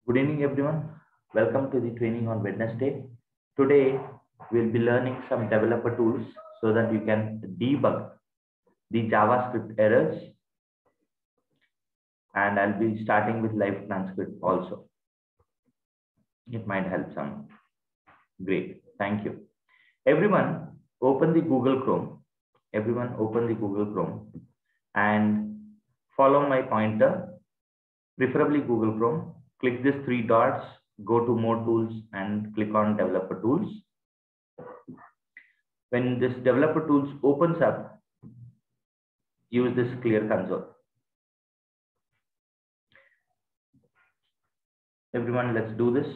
Good evening, everyone. Welcome to the training on Wednesday. Today, we'll be learning some developer tools so that you can debug the JavaScript errors. And I'll be starting with live transcript also. It might help some. Great. Thank you. Everyone, open the Google Chrome. Everyone, open the Google Chrome and follow my pointer, preferably Google Chrome. Click these three dots, go to more tools and click on developer tools. When this developer tools opens up, use this clear console. Everyone, let's do this.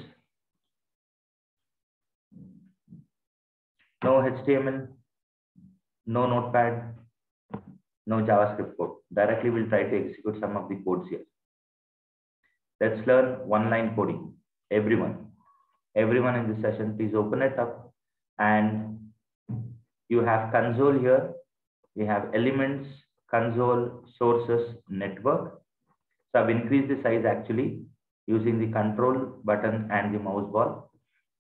No HTML, no notepad, no JavaScript code. Directly we'll try to execute some of the codes here. Let's learn one-line coding. Everyone in this session, please open it up. And you have console here. We have elements, console, sources, network. So I've increased the size actually using the control button and the mouse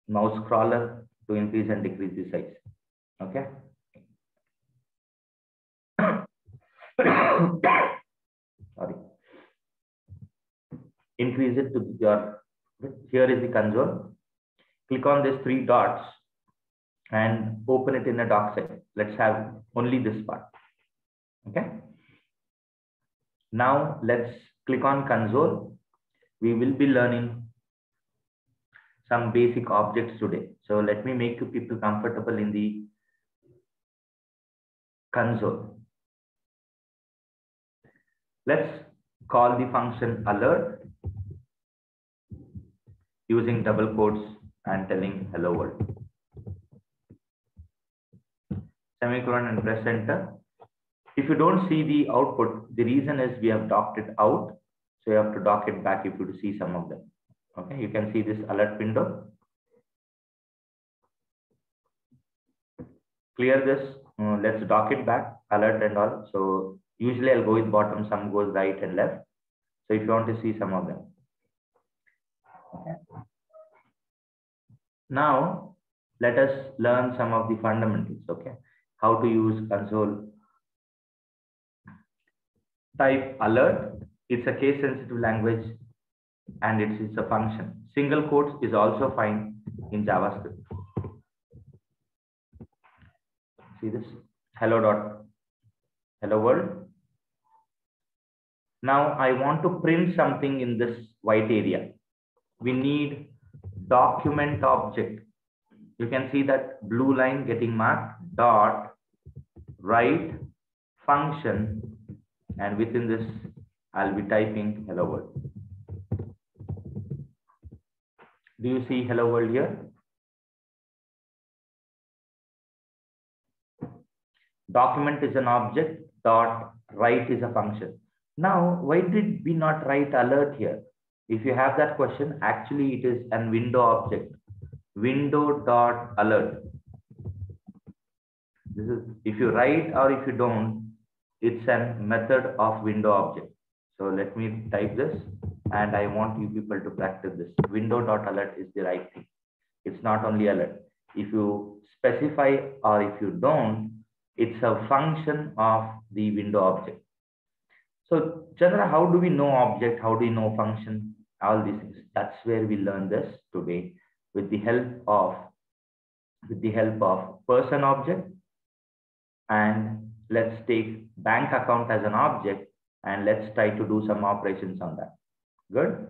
scroller to increase and decrease the size. Okay. Sorry. Increase it to your, here is the console. Click on these three dots and open it in a doc set. Let's have only this part. Okay. Now let's click on console. We will be learning some basic objects today. So let me make you people comfortable in the console. Let's call the function alert using double quotes and telling hello world. Semicolon and press enter. If you don't see the output, the reason is we have docked it out. So you have to dock it back if you see some of them. Okay, you can see this alert window. Clear this. Let's dock it back, alert and all. So usually I'll go with bottom, some goes right and left. So if you want to see some of them. Okay. Now let us learn some of the fundamentals. Okay, how to use console. Type alert. It's a case sensitive language and it's a function. Single quotes is also fine in JavaScript. See this hello world. Now I want to print something in this white area. We need document object. You can see that blue line getting marked dot write function, and within this I'll be typing hello world. Do you see hello world here? Document is an object, dot write is a function. Now, why did we not write alert here? If you have that question, actually it is an window object, window dot alert. This is if you write or if you don't, it's a method of window object. So let me type this and I want you people to practice this. Window dot alert is the right thing. It's not only alert. If you specify or if you don't, it's a function of the window object. So Chandra, how do we know object? How do we know function? All these things. That's where we learn this today with the help of person object. And let's take bank account as an object and let's try to do some operations on that. Good.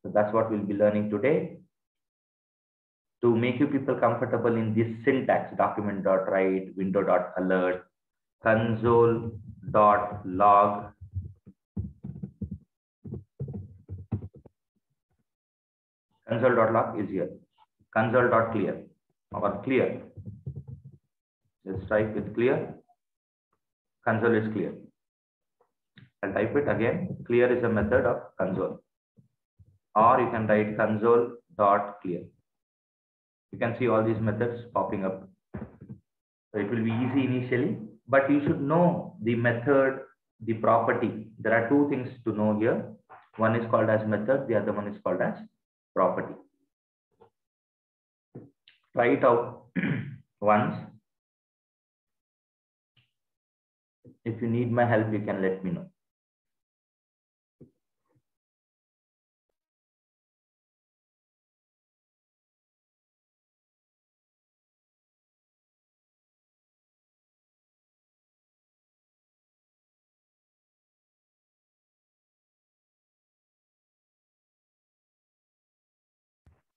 So that's what we'll be learning today. To make you people comfortable in this syntax, document.write, window.alert, console.log. Console.log is here. Console.clear or clear. Let's type with clear. Console is clear. I'll type it again. Clear is a method of console. Or you can write console.clear. You can see all these methods popping up. So it will be easy initially, but you should know the method, the property. There are two things to know here. One is called as method, the other one is called as property. Try it out once. If you need my help, you can let me know.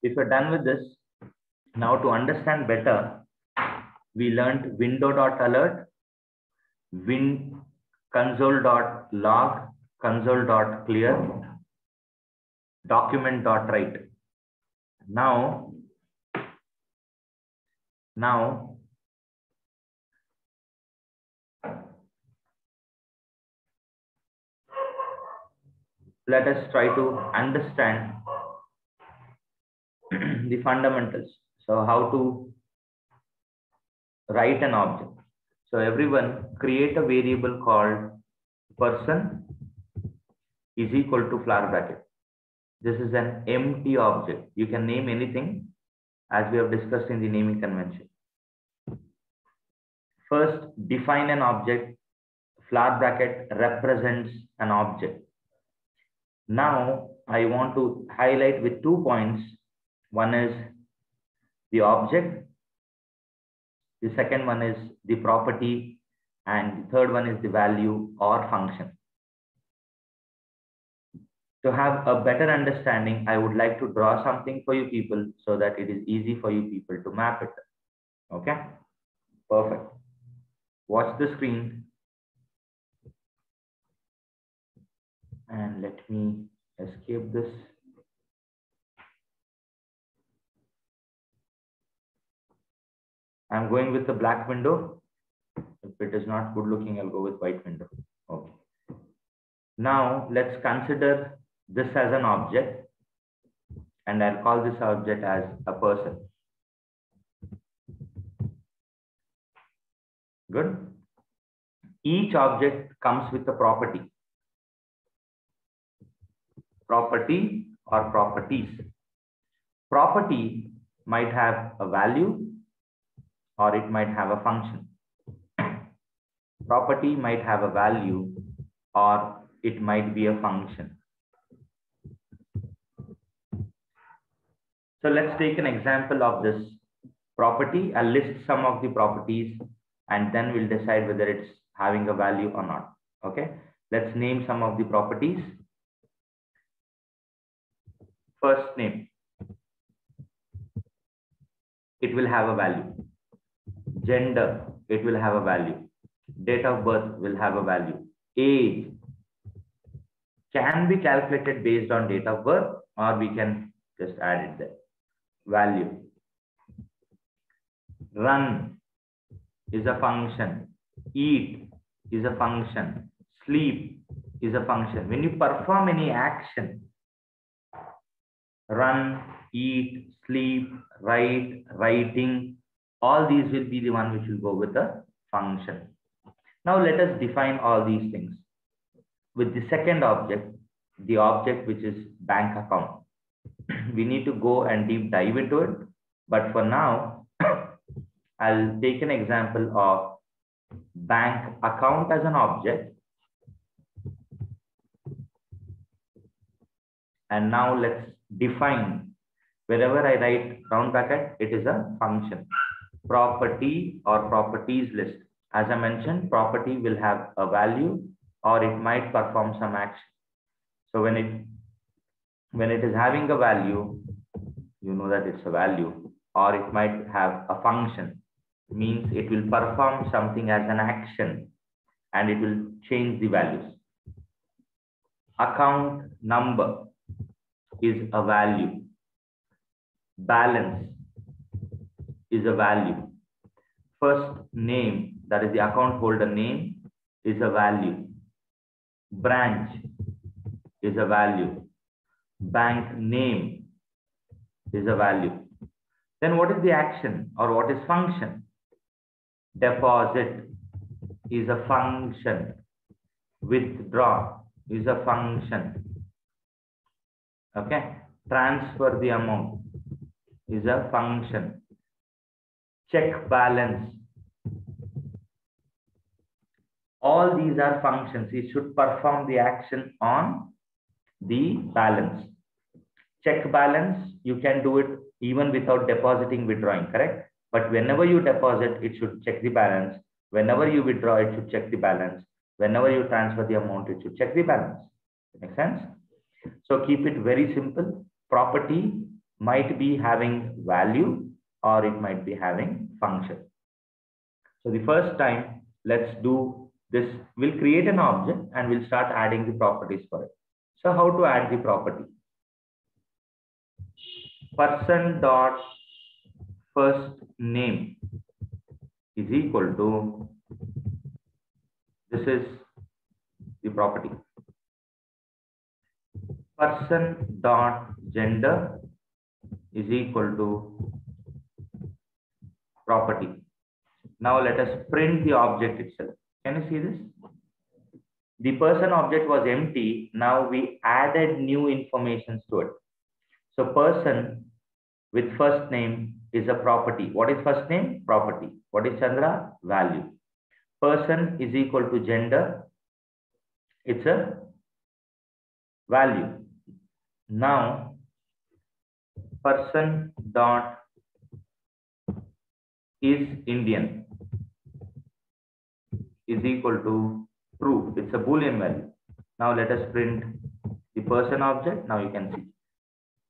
If you're done with this, now to understand better, we learned window.alert, console.log, console.clear, document.write. Now let us try to understand the fundamentals. So how to write an object. So everyone create a variable called person is equal to flower bracket. This is an empty object. You can name anything as we have discussed in the naming convention. First, define an object. Flower bracket represents an object. Now, I want to highlight with 2 points. One is the object. The second one is the property. And the third one is the value or function. To have a better understanding, I would like to draw something for you people so that it is easy for you people to map it. Okay? Perfect. Watch the screen. And let me escape this. I'm going with the black window. If it is not good looking, I'll go with white window. Okay. Now let's consider this as an object, and I'll call this object as a person. Good. Each object comes with a property. Property or properties. Property might have a value or it might have a function. Property might have a value or it might be a function. So let's take an example of this property. I'll list some of the properties and then we'll decide whether it's having a value or not. Okay, let's name some of the properties. First name, it will have a value. Gender, it will have a value. Date of birth will have a value. Age can be calculated based on date of birth, or we can just add it there. Value. Run is a function. Eat is a function. Sleep is a function. When you perform any action, run, eat, sleep, write, writing, all these will be the one which will go with the function. Now let us define all these things. With the second object, the object which is bank account, we need to go and deep dive into it. But for now, I'll take an example of bank account as an object. And now let's define, wherever I write round bracket, it is a function. Property or properties list. As I mentioned, property will have a value or it might perform some action. So when it is having a value, you know that it's a value, or it might have a function, means it will perform something as an action and it will change the values. Account number is a value. Balance is a value. First name, that is the account holder name, is a value. Branch is a value. Bank name is a value. Then what is the action or what is function? Deposit is a function. Withdraw is a function. Okay. Transfer the amount is a function. Check balance. All these are functions. It should perform the action on the balance. Check balance, you can do it even without depositing, withdrawing, correct? But whenever you deposit, it should check the balance. Whenever you withdraw, it should check the balance. Whenever you transfer the amount, it should check the balance. Make sense? So keep it very simple. Property might be having value or it might be having function. So the first time, let's do this. We'll create an object and we'll start adding the properties for it. So how to add the property? Person dot first name is equal to, this is the property. Person dot gender is equal to property. Now let us print the object itself. Can you see this? The person object was empty. Now we added new information to it. So person with first name is a property. What is first name? Property. What is Chandra? Value. Person is equal to gender. It's a value. Now person dot is Indian is equal to true. It's a Boolean value. Now let us print the person object. Now you can see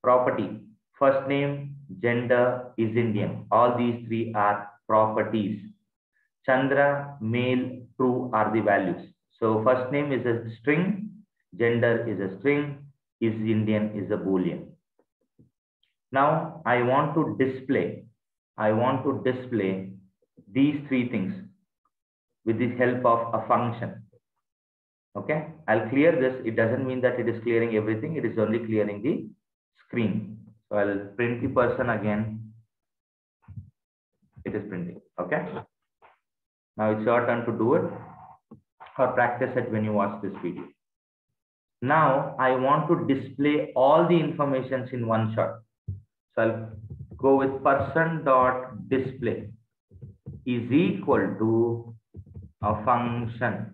property. First name, gender is Indian. All these three are properties. Chandra, male, true are the values. So first name is a string, gender is a string, is Indian is a Boolean. Now I want to display these three things with the help of a function. Okay, I'll clear this. It doesn't mean that it is clearing everything. It is only clearing the screen. So I'll print the person again. It is printing. Okay. Now it's your turn to do it or practice it when you watch this video. Now I want to display all the informations in one shot. So I'll go with person dot display is equal to a function.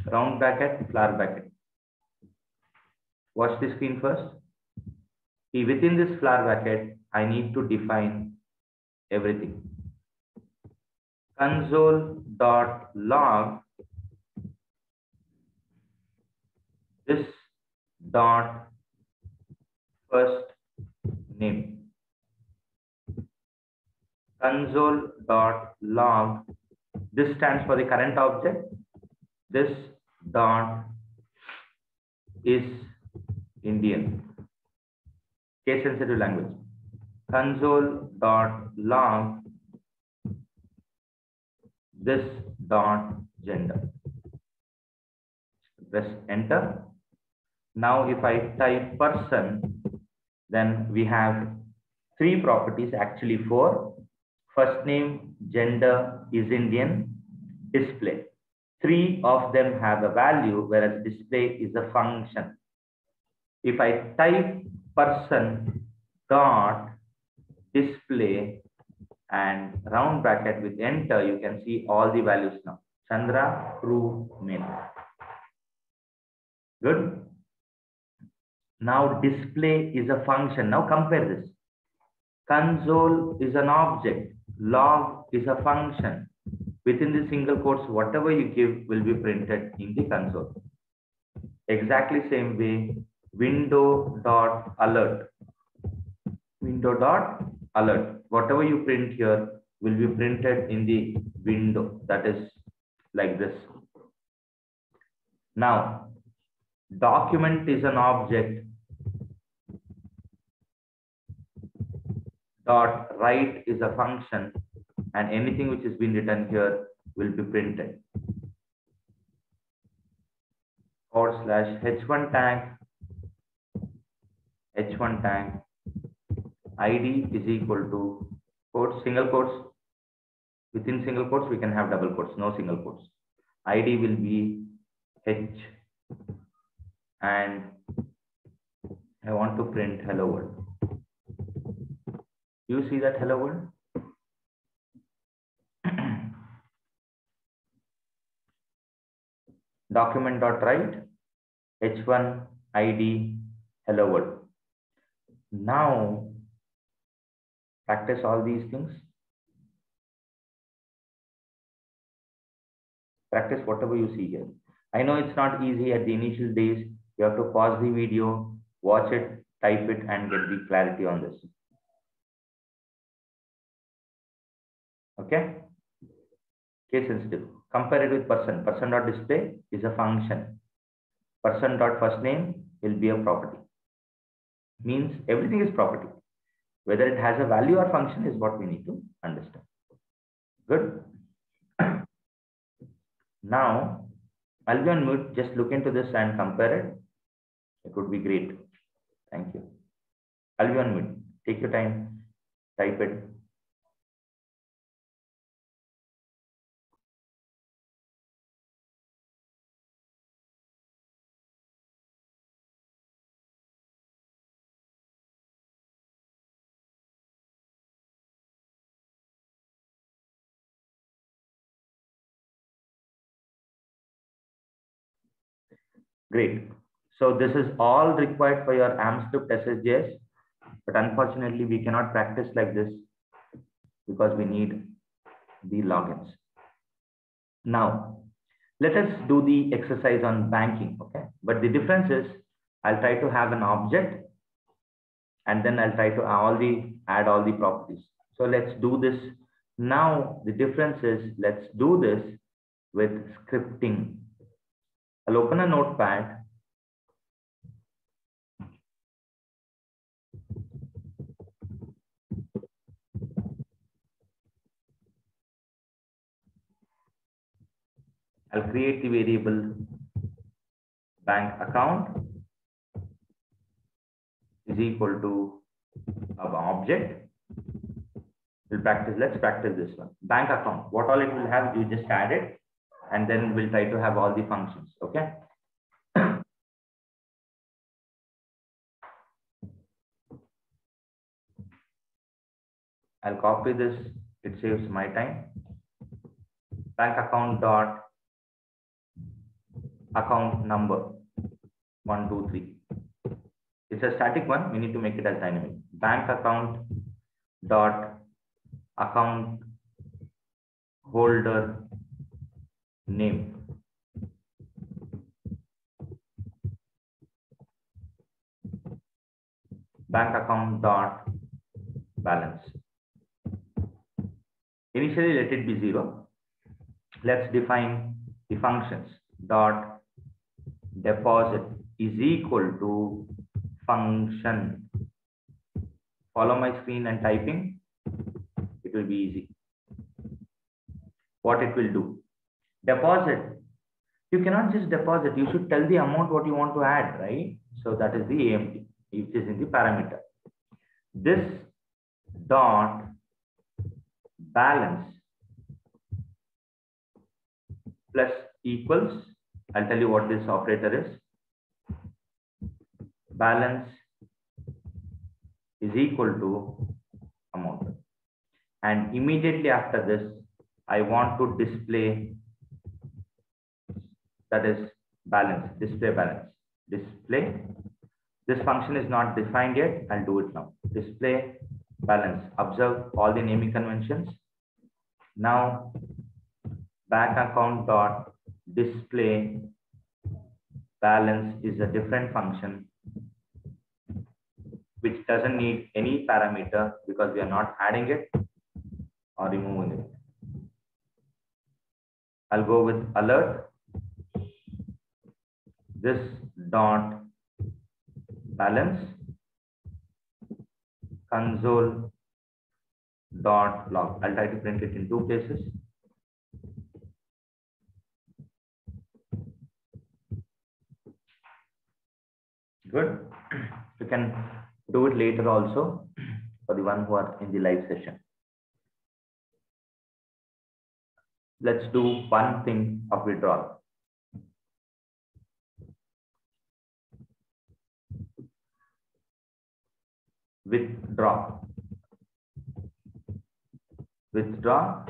Round bracket, flower bracket. Watch the screen first. See, within this flower bracket, I need to define everything. Console.log this dot first name. Console.log this stands for the current object. This dot is Indian. Case sensitive language. Console.log this dot gender. Press enter. Now if I type person, then we have three properties, actually four. First name, gender is Indian, display. Three of them have a value, whereas display is a function. If I type person dot display and round bracket with enter, you can see all the values now. Chandra, true, male. Good. Now display is a function. Now compare this. Console is an object. Log is a function. Within the single quotes, whatever you give will be printed in the console. Exactly same way, window.alert. Window.alert. Whatever you print here will be printed in the window. That is like this. Now, document is an object. Dot write is a function. And anything which has been written here will be printed. /h1 tag, h1 tag, id is equal to quotes, single quotes. Within single quotes, we can have double quotes, no single quotes. id will be h and I want to print hello world. You see that hello world? Document.write h1 id hello world. Now practice all these things. Practice whatever you see here. I know it's not easy at the initial days. You have to pause the video, watch it, type it, and get the clarity on this. Okay? Case sensitive. Compare it with person. Person.display is a function. Person.firstname will be a property. Means everything is property. Whether it has a value or function is what we need to understand. Good. Now, I'll be on mute. Just look into this and compare it. It would be great. Thank you. I'll be on mute. Take your time. Type it. Great. So this is all required for your AMScript SSJS, but unfortunately we cannot practice like this because we need the logins. Now, let us do the exercise on banking, okay? But the difference is I'll try to have an object and then I'll try to add all the properties. So let's do this. Now, the difference is let's do this with scripting. I'll open a notepad. I'll create the variable bank account is equal to an object. Let's practice this one. Bank account, what all it will have, you just add it, and then we'll try to have all the functions, okay? I'll copy this, it saves my time. Bank account dot account number 1, 2, 3. It's a static one. We need to make it as dynamic. Bank account dot account holder name. Bank account dot balance. Initially, let it be 0. Let's define the functions. Dot deposit is equal to function. Follow my screen and typing. It will be easy. What it will do. Deposit. You cannot just deposit. You should tell the amount what you want to add, right? So that is the AMT, which is in the parameter. This dot balance plus equals. I'll tell you what this operator is. Balance is equal to amount. And immediately after this, I want to display, that is balance, display balance. Display. This function is not defined yet. I'll do it now. Display balance. Observe all the naming conventions. Now, bank account dot display balance is a different function which doesn't need any parameter because we are not adding it or removing it. I'll go with alert. This dot balance console dot log. I'll try to print it in 2 places. Good. You can do it later also for the one who are in the live session. Let's do one thing of withdrawal. withdraw. Withdraw.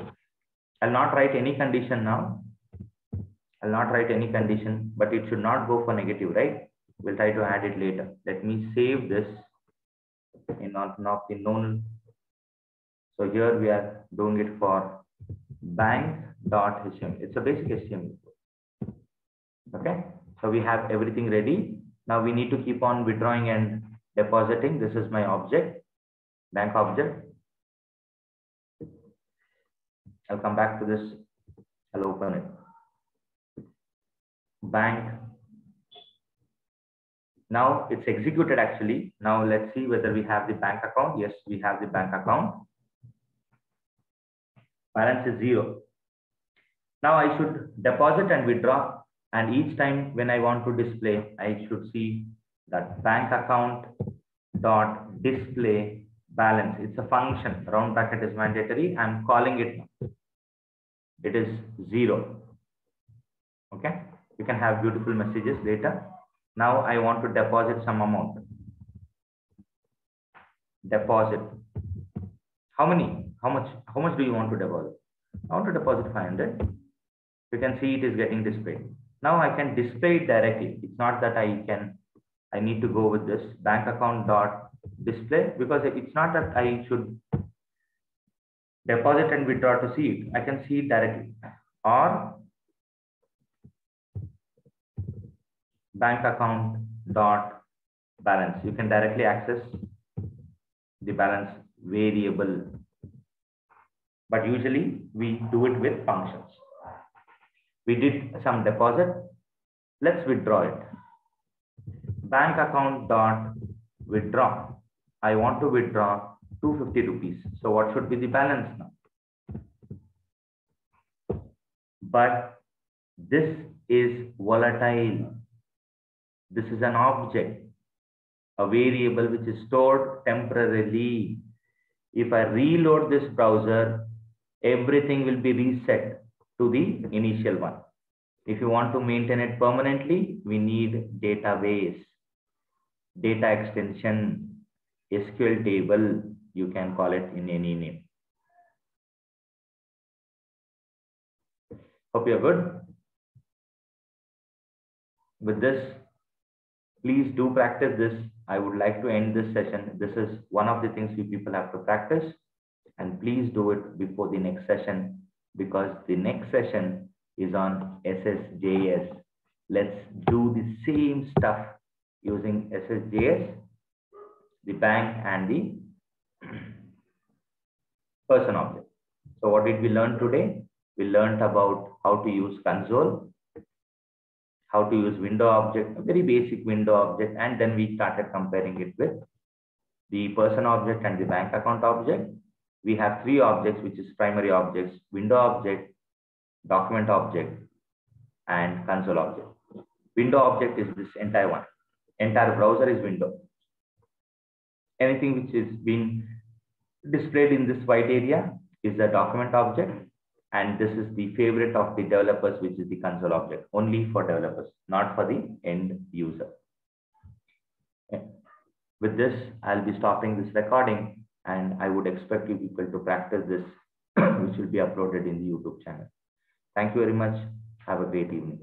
I'll not write any condition now. I'll not write any condition, but it should not go for negative, right? We'll try to add it later. Let me save this in not the known. So here we are doing it for bank.html. It's a basic HTML. Okay. So we have everything ready. Now we need to keep on withdrawing and depositing. This is my object, bank object. I'll come back to this. I'll open it. Bank. Now it's executed actually. Now let's see whether we have the bank account. Yes, we have the bank account. Balance is 0. Now I should deposit and withdraw. And each time when I want to display, I should see that bank account dot display balance. It's a function. Round bracket is mandatory. I'm calling it now. It is 0. Okay. You can have beautiful messages later. Now I want to deposit some amount. Deposit. How many? How much do you want to deposit? I want to deposit 500. You can see it is getting displayed. Now I can display it directly. It's not that I need to go with this bank account dot display, because it's not that I should deposit and withdraw to see it. I can see it directly. Or bank account dot balance. You can directly access the balance variable, but usually we do it with functions. We did some deposit. Let's withdraw it. Bank account dot withdraw. I want to withdraw 250 rupees. So what should be the balance now? But this is volatile. This is an object, a variable which is stored temporarily. If I reload this browser, everything will be reset to the initial one. If you want to maintain it permanently, we need database, data extension, SQL table. You can call it in any name. Hope you're good. With this, please do practice this. I would like to end this session. This is one of the things you people have to practice, and please do it before the next session, because the next session is on SSJS. Let's do the same stuff using SSJS, the bank and the person object. So what did we learn today? We learned about how to use console, how to use window object, a very basic window object, and then we started comparing it with the person object and the bank account object. We have 3 objects, which is primary objects: window object, document object, and console object. Window object is this entire one. Entire browser is window. Anything which is being displayed in this white area is the document object. And this is the favorite of the developers, which is the console object, only for developers, not for the end user. Okay. With this, I'll be stopping this recording, and I would expect you people to practice this, which will be uploaded in the YouTube channel. Thank you very much. Have a great evening.